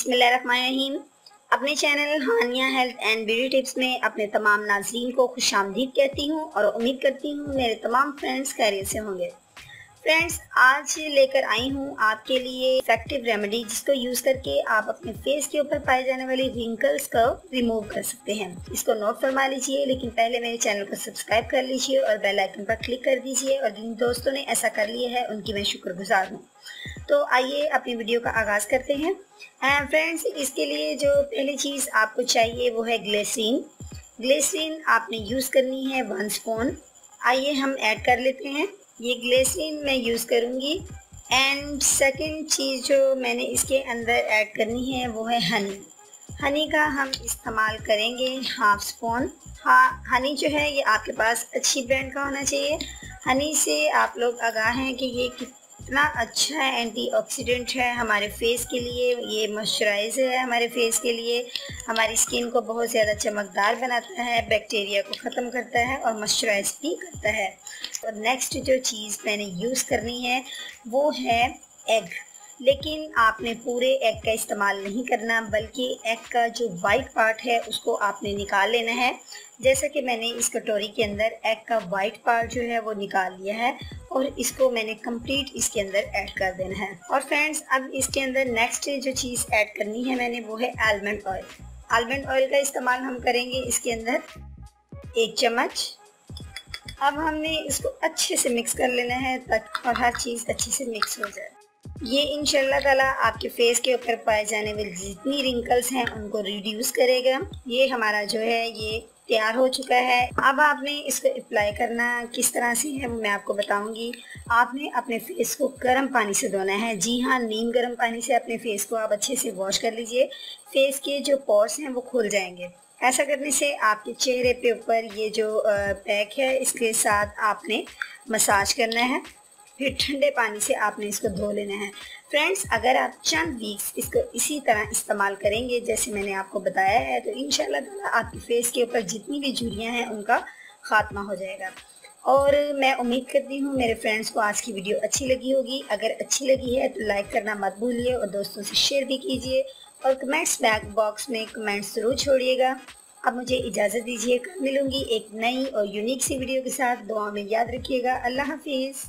बिस्मिल्लाहिर्रहमानिर्रहीम। अपने channel Haniya health and beauty tips में अपने तमाम नाज़रीन को खुशामदीद कहती हूँ और उम्मीद करती हूँ मेरे तमाम फ्रेंड्स खैरियत से होंगे। फ्रेंड्स, आज लेकर आई हूँ आपके लिए इफेक्टिव रेमेडी जिसको यूज़ करके आप अपने फेस के ऊपर पाए जाने वाली रिंकल्स को रिमूव कर सकते हैं। इसको नोट फरमा लीजिए, लेकिन पहले मेरे चैनल को सब्सक्राइब कर लीजिए और बेल आइकन पर क्लिक कर दीजिए। और जिन दोस्तों ने ऐसा कर लिया है उनकी मैं शुक्रगुजार हूँ। तो आइए अपनी वीडियो का आगाज़ करते हैं। फ्रेंड्स, इसके लिए जो पहली चीज़ आपको चाहिए वो है ग्लिसरीन। ग्लिसरीन आपने यूज़ करनी है 1 स्पून। आइए हम ऐड कर लेते हैं। ये ग्लिसरीन मैं यूज़ करूँगी। एंड सेकंड चीज़ जो मैंने इसके अंदर ऐड करनी है वो है हनी। हनी का हम इस्तेमाल करेंगे 1/2 स्पून। हाँ, हनी जो है ये आपके पास अच्छी ब्रांड का होना चाहिए। हनी से आप लोग आगाह हैं कि ये कितना अच्छा है, एंटीऑक्सीडेंट है हमारे फेस के लिए। ये मॉइस्चराइज़र है हमारे फेस के लिए, हमारी स्किन को बहुत ज़्यादा चमकदार बनाता है, बैक्टीरिया को ख़त्म करता है और मॉइस्चराइज भी करता है। और नेक्स्ट जो चीज़ मैंने यूज़ करनी है वो है एग। लेकिन आपने पूरे एग का इस्तेमाल नहीं करना, बल्कि एग का जो वाइट पार्ट है उसको आपने निकाल लेना है। जैसा कि मैंने इस कटोरी के अंदर एग का वाइट पार्ट जो है वो निकाल लिया है और इसको मैंने कंप्लीट इसके अंदर ऐड कर देना है। और फ्रेंड्स, अब इसके अंदर नेक्स्ट जो चीज़ ऐड करनी है मैंने वो है आलमंड ऑयल। आलमंड ऑयल का इस्तेमाल हम करेंगे इसके अंदर 1 चम्मच। अब हमने इसको अच्छे से मिक्स कर लेना है ताकि और हर चीज़ अच्छे से मिक्स हो जाए। ये इंशाल्लाह ताला आपके फेस के ऊपर पाए जाने वाली जितनी रिंकल्स हैं उनको रिड्यूस करेगा। ये हमारा जो है ये तैयार हो चुका है। अब आपने इसको अप्लाई करना किस तरह से है वो मैं आपको बताऊंगी। आपने अपने फेस को गर्म पानी से धोना है। जी हाँ, नीम गर्म पानी से अपने फेस को आप अच्छे से वॉश कर लीजिए। फेस के जो पोर्स हैं वो खुल जाएंगे। ऐसा करने से आपके चेहरे पे ऊपर ये जो पैक है इसके साथ आपने मसाज करना है। फिर ठंडे पानी से आपने इसको धो लेना है। फ्रेंड्स, अगर आप चंद वीक्स इसको इसी तरह इस्तेमाल करेंगे जैसे मैंने आपको बताया है तो इंशाल्लाह ताला आपके फेस के ऊपर जितनी भी झुर्रियाँ हैं उनका खात्मा हो जाएगा। और मैं उम्मीद करती हूँ मेरे फ्रेंड्स को आज की वीडियो अच्छी लगी होगी। अगर अच्छी लगी है तो लाइक करना मत भूलिए और दोस्तों से शेयर भी कीजिए और कमेंट्स बॉक्स में कमेंट्स ज़रूर छोड़िएगा। अब मुझे इजाज़त दीजिए, कल मिलूँगी एक नई और यूनिक सी वीडियो के साथ। दुआ में याद रखिएगा। अल्लाह हाफिज़।